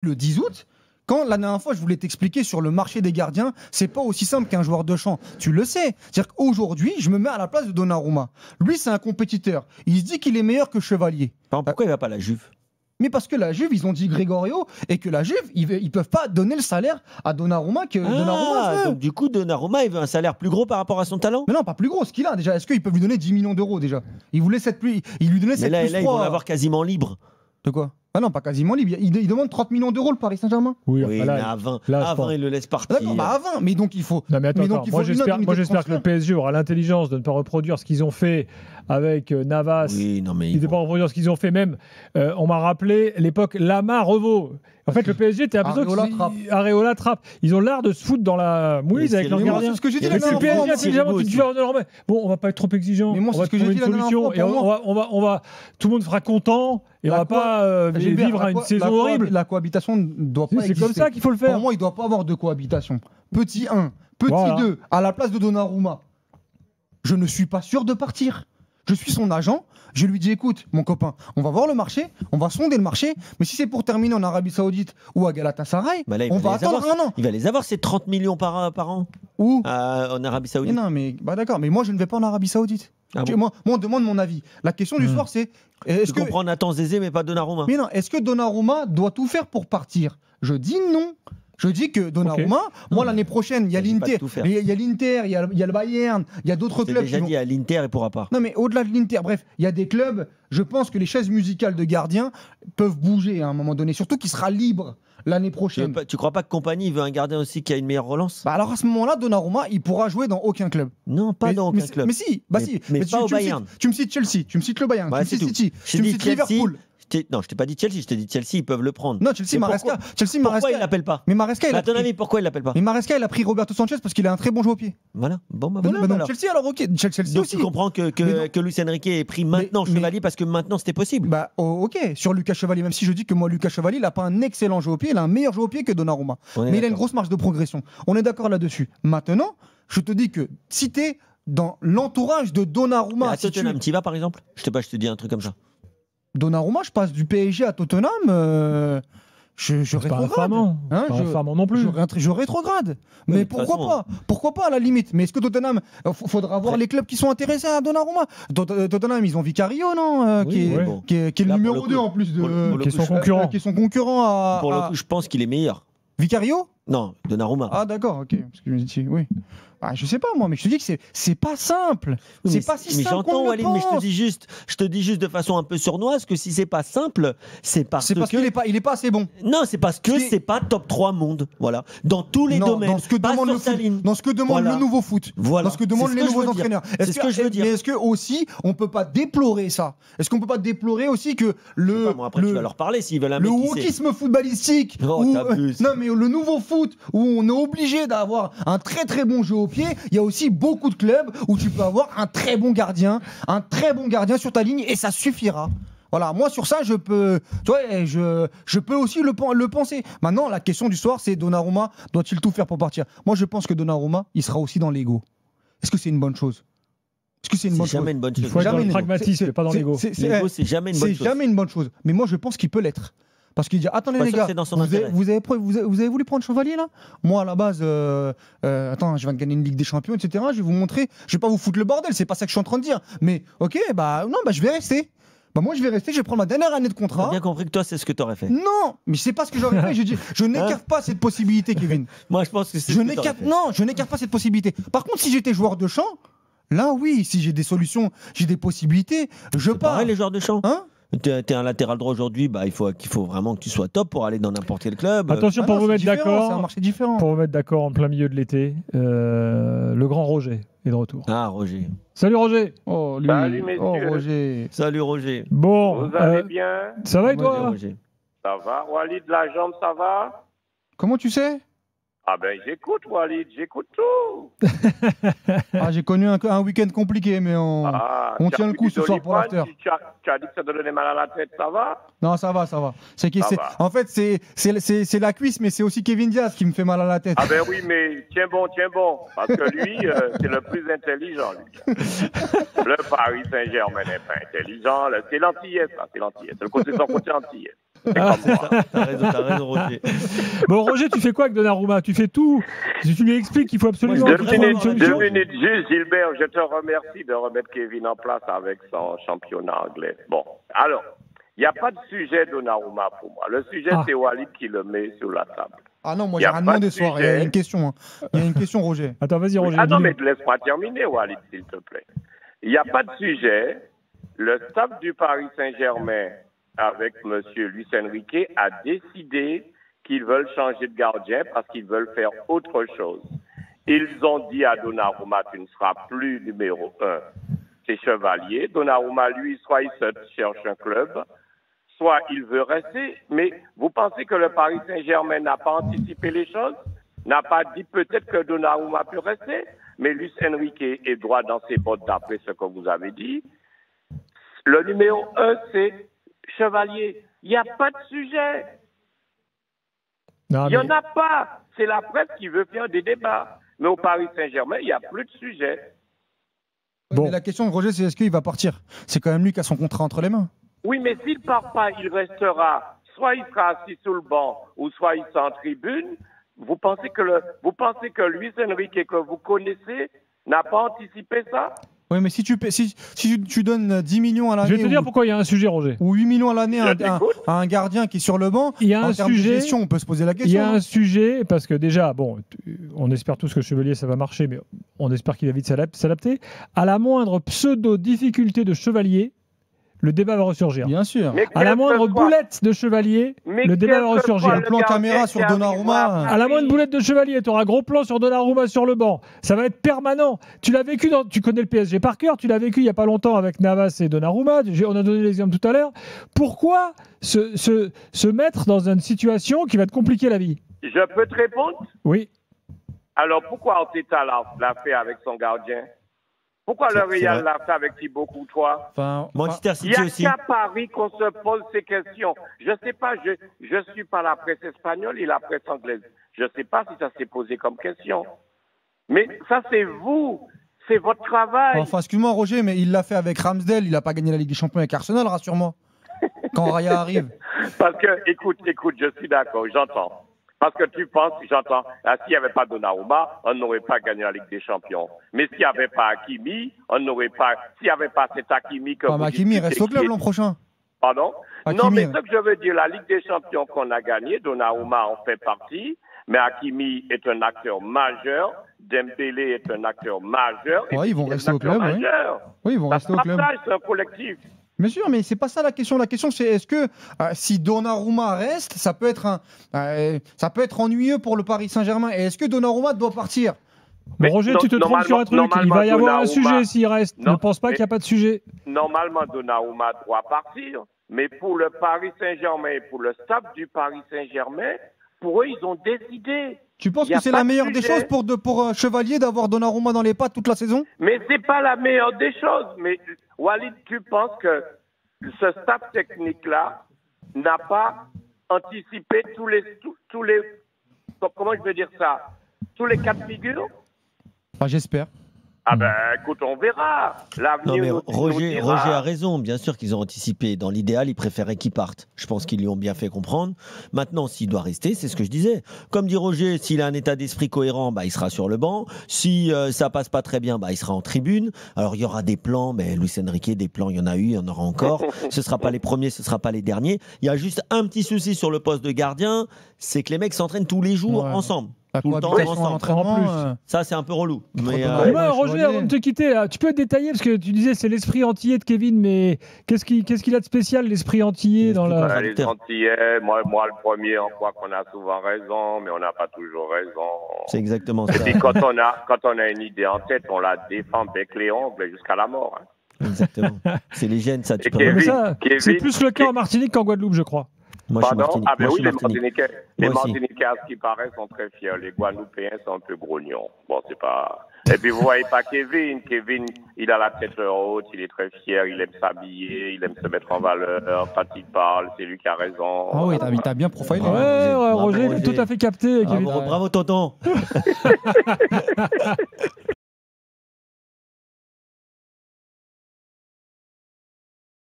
le 10 août, quand la dernière fois je voulais t'expliquer sur le marché des gardiens, c'est pas aussi simple qu'un joueur de champ. Tu le sais. C'est-à-dire qu'aujourd'hui, je me mets à la place de Donnarumma. Lui, c'est un compétiteur. Il se dit qu'il est meilleur que Chevalier. Pourquoi il va pas à la Juve? Mais parce que la Juve, ils ont dit Gregorio, et que la Juve, ils peuvent pas donner le salaire à Donnarumma que Donnarumma veut. Donc du coup, Donnarumma, il veut un salaire plus gros par rapport à son talent? Mais non, pas plus gros, ce qu'il a déjà. Est-ce qu'ils peuvent lui donner 10 millions d'euros déjà? Il voulait cette pluie. Il lui donnait cette Mais plus là, ils vont l'avoir quasiment libre. De quoi? Ah non, pas quasiment libre. Il demande 30 millions d'euros le Paris Saint-Germain. Oui, mais à 20, il le laisse partir. D'accord, bah à 20. Mais donc il faut. Non, mais attends, moi j'espère que le PSG aura l'intelligence de ne pas reproduire ce qu'ils ont fait avec Navas. Oui, non, mais ils ne pas reproduire ce qu'ils ont fait même. On m'a rappelé l'époque Lama-Revaux. En fait, le PSG, t'as l'impression que Areola trappe. Ils ont l'art de se foutre dans la mouise avec leur gardien. C'est ce que j'ai dit. Le PSG intelligemment, tu te dis bon, on va pas être trop exigeant. Mais moi, c'est ce que j'ai dit la dernière fois. Et on va, tout le monde sera content et on va pas vivre une saison horrible. La cohabitation ne doit pas exister. C'est comme ça qu'il faut le faire. Pour moi, il doit pas avoir de cohabitation. Petit 1, petit 2, à la place de Donnarumma. Je ne suis pas sûr de partir. Je suis son agent. Je lui dis, écoute, mon copain, on va voir le marché, on va sonder le marché, mais si c'est pour terminer en Arabie Saoudite ou à Galatasaray, on va attendre un an. Il va les avoir, ces 30 millions par an. Où en Arabie Saoudite. Mais non, mais d'accord, mais moi je ne vais pas en Arabie Saoudite. Moi, on demande mon avis. La question du soir, c'est... Je comprends Nathan Zézé, mais pas Donnarumma. Mais non, est-ce que Donnarumma doit tout faire pour partir? Je dis non. Je dis que Donnarumma, moi l'année prochaine, il y a l'Inter, il y a le Bayern, il y a d'autres clubs. Déjà dit à l'Inter, il ne pourra pas. Non mais au-delà de l'Inter, bref, il y a des clubs, je pense que les chaises musicales de gardien peuvent bouger à un moment donné, surtout qu'il sera libre l'année prochaine. Tu crois pas que Compagnie veut un gardien aussi qui a une meilleure relance? Bah alors à ce moment-là, Donnarumma, il pourra jouer dans aucun club. Non, pas dans aucun club. Mais si, mais pas au Bayern. Tu me cites Chelsea, tu me cites le Bayern, tu me cites City, tu me cites Liverpool. Non, je t'ai pas dit Chelsea, je t'ai dit Chelsea, ils peuvent le prendre. Non, Chelsea, Maresca. Pourquoi il l'appelle pas? Mais Maresca, à ton avis, pourquoi il l'appelle pas? Mais Maresca, il a pris Roberto Sanchez parce qu'il a un très bon jeu au pied. Voilà. Bon, bah voilà. Alors. Chelsea, alors ok. Chelsea donc aussi. tu comprends que Luis Enrique ait pris maintenant Chevalier parce que maintenant c'était possible. Bah ok. Sur Lucas Chevalier, même si je dis que moi Lucas Chevalier, il a pas un excellent jeu au pied, il a un meilleur jeu au pied que Donnarumma. Mais il a une grosse marge de progression. On est d'accord là-dessus. Maintenant, je te dis que si t'es dans l'entourage de Donnarumma, à Tottenham, tu y vas par exemple? Je sais pas, je te dis un truc comme ça. Donnarumma, je passe du PSG à Tottenham, je rétrograde. Pas non plus. Je rétrograde. Mais pourquoi pas? Pourquoi pas à la limite? Mais est-ce que Tottenham, faudra voir les clubs qui sont intéressés à Donnarumma. Tottenham, ils ont Vicario, non qui est le numéro 2 en plus de. Qui est son concurrent. Qui est son concurrent à. Pour le coup, je pense qu'il est meilleur. Vicario? Non, Donnarumma. Ah d'accord, ok. Parce que je me dis, oui. Ah, je sais pas moi, mais je te dis que c'est pas simple. C'est pas si simple qu'on le pense. Mais je te dis juste de façon un peu sournoise que si c'est pas simple, c'est parce qu'il est pas assez bon. Non, c'est parce que c'est pas top 3 monde. Voilà. Dans tous les domaines. Dans ce que demande le foot. Dans ce que demande le nouveau foot. Voilà. Dans ce que demandent les nouveaux entraîneurs. C'est ce que je veux dire. Mais est-ce que aussi on peut pas déplorer ça? Est-ce qu'on peut pas déplorer aussi que après tu vas leur parler s'ils veulent un mec le wokisme footballistique. Non mais le nouveau foot où on est obligé d'avoir un très très bon jeu au pied, il y a aussi beaucoup de clubs où tu peux avoir un très bon gardien sur ta ligne et ça suffira. Voilà, moi sur ça je peux aussi le penser. Maintenant la question du soir c'est Donnarumma doit-il tout faire pour partir? Moi je pense que Donnarumma il sera aussi dans l'ego. Est-ce que c'est une bonne chose? Est-ce que c'est une bonne chose? Jamais une bonne chose. Il faut être dans le pragmatisme, pas dans l'ego. L'ego c'est jamais une bonne chose. C'est jamais une bonne chose. Mais moi je pense qu'il peut l'être. Parce qu'il dit attendez les gars, vous avez voulu prendre Chevalier là? Moi à la base, attends, je viens de gagner une Ligue des Champions, etc. Je vais vous montrer, je vais pas vous foutre le bordel, c'est pas ça que je suis en train de dire. Mais ok, je vais rester. Moi je vais rester, je vais prendre ma dernière année de contrat. J'ai bien compris que toi c'est ce que tu aurais fait. Non, mais c'est pas ce que j'aurais fait. Je n'écarte pas cette possibilité, Kevin. Moi je pense que c'est. Je n'écarte pas cette possibilité. Par contre, si j'étais joueur de champ, là oui, si j'ai des solutions, j'ai des possibilités, je pars. Pareil les joueurs de champ. Hein? T'es un latéral droit aujourd'hui, il faut vraiment que tu sois top pour aller dans n'importe quel club. Attention pour vous mettre d'accord. C'est un marché différent. Pour vous mettre d'accord en plein milieu de l'été, le grand Roger est de retour. Ah Roger. Salut Roger. Oh lui. Salut messieurs. Oh Roger. Salut Roger. Bon. Vous allez bien? Ça va et toi? Roger. Ça va. Walid la jambe, ça va? Comment tu sais? Ah ben j'écoute Walid, j'écoute tout. J'ai connu un week-end compliqué, mais on tient le coup ce soir pour l'after. Tu as dit que ça te donnait mal à la tête, ça va? Non, ça va. En fait, c'est la cuisse, mais c'est aussi Kevin Diaz qui me fait mal à la tête. Ah ben oui, mais tiens bon. Parce que lui, c'est le plus intelligent, lui. Le Paris Saint-Germain n'est pas intelligent. C'est l'antillais, ça. C'est l'antillais. C'est son côté antillais. T'as raison, Roger. Bon, Roger, tu fais quoi avec Donnarumma? Tu fais tout. Si tu lui expliques qu'il faut absolument qu'il trouve une solution. 2 minutes, juste Gilbert, je te remercie de remettre Kevin en place avec son championnat anglais. Bon, alors, il n'y a pas de sujet Donnarumma pour moi. Le sujet, c'est Walid qui le met sur la table. Ah non, moi j'ai rien demandé ce soir. Il y a une question. Hein. Il y a une question, Roger. Attends, vas-y, Roger. Ah non, mais laisse-moi terminer, Walid, s'il te plaît. Il n'y a pas de sujet. Le staff du Paris Saint-Germain, avec M. Luis Enrique, a décidé qu'ils veulent changer de gardien parce qu'ils veulent faire autre chose. Ils ont dit à Donnarumma, tu ne seras plus numéro 1. C'est Chevalier. Donnarumma, lui, soit il se cherche un club, soit il veut rester. Mais vous pensez que le Paris Saint-Germain n'a pas anticipé les choses? N'a pas dit peut-être que Donnarumma peut rester? Mais Luis Enrique est droit dans ses bottes d'après ce que vous avez dit. Le numéro 1, c'est Chevalier. Il n'y a pas de sujet. Il n'y en a pas. C'est la presse qui veut faire des débats. Mais au Paris Saint-Germain, il n'y a plus de sujet. Bon. Mais la question de Roger, c'est est-ce qu'il va partir? C'est quand même lui qui a son contrat entre les mains. Oui, mais s'il ne part pas, il restera. Soit il sera assis sous le banc, ou soit il sera en tribune. Vous pensez que Luis Enrique, que vous connaissez, n'a pas anticipé ça? Oui, mais si tu donnes 10 millions à l'année. Je vais te dire pourquoi il y a un sujet, Roger. Ou 8 millions à l'année à un gardien qui est sur le banc, il y a un termes sujet, de gestion, on peut se poser la question. Il y a un sujet, parce que déjà, bon, on espère tous que Chevalier, ça va marcher, mais on espère qu'il va vite s'adapter. À la moindre pseudo-difficulté de Chevalier, le débat va ressurgir. Bien sûr. À la moindre boulette de Chevalier, le débat va ressurgir. Un plan caméra sur Donnarumma. À la moindre boulette de Chevalier, tu auras un gros plan sur Donnarumma sur le banc. Ça va être permanent. Tu l'as vécu, tu connais le PSG par cœur, tu l'as vécu il n'y a pas longtemps avec Navas et Donnarumma. On a donné l'exemple tout à l'heure. Pourquoi se mettre dans une situation qui va te compliquer la vie? Je peux te répondre? Oui. Alors pourquoi Arteta l'a fait avec son gardien? Pourquoi le Real l'a fait avec Thibaut Courtois? Manchester City aussi. Il n'y a qu'à Paris qu'on se pose ces questions. Je ne sais pas, je suis pas la presse espagnole et la presse anglaise. Je ne sais pas si ça s'est posé comme question. Mais ça, c'est vous. C'est votre travail. Enfin, excuse-moi, Roger, mais il l'a fait avec Ramsdale. Il n'a pas gagné la Ligue des Champions avec Arsenal, rassure-moi. Quand Raya arrive. Parce que, écoute, je suis d'accord, j'entends. Parce que tu penses, j'entends, s'il n'y avait pas Donnarumma, on n'aurait pas gagné la Ligue des Champions. Mais s'il n'y avait pas Hakimi, on n'aurait pas... S'il n'y avait pas cet Hakimi que vous Hakimi reste au club l'an prochain. Pardon? Hakimi. Non, mais ce que je veux dire, la Ligue des Champions qu'on a gagnée, Donnarumma en fait partie, mais Hakimi est un acteur majeur, Dembélé est un acteur majeur. Oui, ils vont rester au club. Oui, ils vont rester au club. C'est un collectif. Bien sûr, mais c'est pas ça la question. La question, c'est est-ce que si Donnarumma reste, ça peut être ennuyeux pour le Paris Saint-Germain. Et est-ce que Donnarumma doit partir? Bon, Roger, tu te trompes sur un truc. Il va y avoir un sujet s'il reste. Ne pense pas qu'il n'y a pas de sujet. Normalement, Donnarumma doit partir. Mais pour le Paris Saint-Germain et pour le staff du Paris Saint-Germain, pour eux, ils ont décidé. Tu penses que c'est la meilleure des choses pour Chevalier d'avoir Donnarumma dans les pattes toute la saison? Mais c'est pas la meilleure des choses. Mais Walid, tu penses que ce staff technique-là n'a pas anticipé tous les comment je veux dire ça? Tous les cas de figure? J'espère. Ah ben, écoute, on verra. L'avenir Roger a raison. Bien sûr qu'ils ont anticipé. Dans l'idéal, ils préféraient qu'il parte. Je pense qu'ils lui ont bien fait comprendre. Maintenant, s'il doit rester, c'est ce que je disais. Comme dit Roger, s'il a un état d'esprit cohérent, il sera sur le banc. Si ça passe pas très bien, il sera en tribune. Alors, il y aura des plans. Mais Luis Enrique, des plans, il y en a eu, il y en aura encore. Ce sera pas les premiers, ce sera pas les derniers. Il y a juste un petit souci sur le poste de gardien, c'est que les mecs s'entraînent tous les jours ensemble. Tout le temps ensemble. En plus. Ça, c'est un peu relou. Mais Roger, avant de te quitter, tu peux détailler, parce que tu disais c'est l'esprit antillais de Kevin, mais qu'est-ce qu'il a de spécial, l'esprit antillais dans la... Les Antillais, moi le premier, on croit qu'on a souvent raison, mais on n'a pas toujours raison. C'est exactement ça. Et puis quand on a une idée en tête, on la défend bec les ongles jusqu'à la mort. Exactement. C'est les gènes, ça. Tu peux c'est plus le cas en Martinique qu'en Guadeloupe, je crois. Moi, Pardon? Ah ben oui, les Moi Martiniquais, à ce qui paraît, sont très fiers. Les Guadeloupéens sont un peu grognons. Bon, c'est pas... Et puis, vous voyez pas Kevin. Kevin, il a la tête haute, il est très fier, il aime s'habiller, il aime se mettre en valeur. Quand il parle, c'est lui qui a raison. Ah oui, t'as bien profilé. Roger, tout à fait capté. Bravo, tonton.